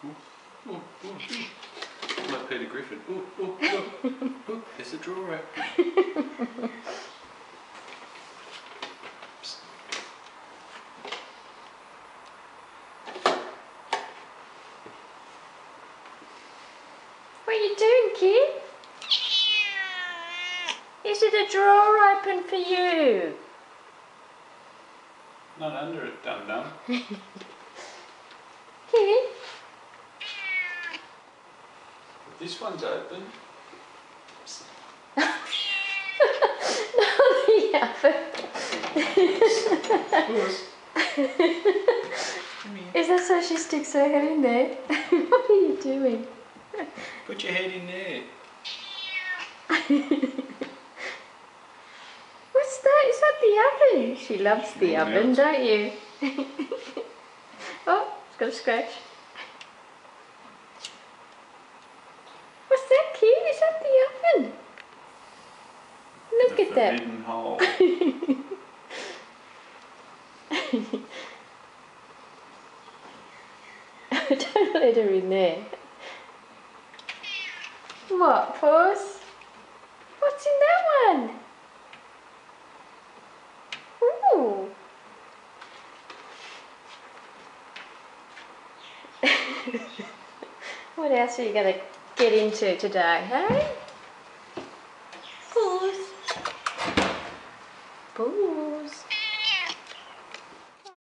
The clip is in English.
Ooh, ooh, ooh. Like Peter Griffin. Ooh, ooh, ooh, ooh. There's a drawer open. What are you doing, kid? Is it a drawer open for you? Not under it, dum-dum. Kid? This one's open. Not the oven. Is that so she sticks her head in there? What are you doing? Put your head in there. What's that? Is that the oven? She loves the oven, don't you? Oh, it's got a scratch. What's that, kid? Is that the oven? Look at that. Forbidden hole. Don't let her in there. What, Puss? What's in that one? Ooh. What else are you going to get into today, hey?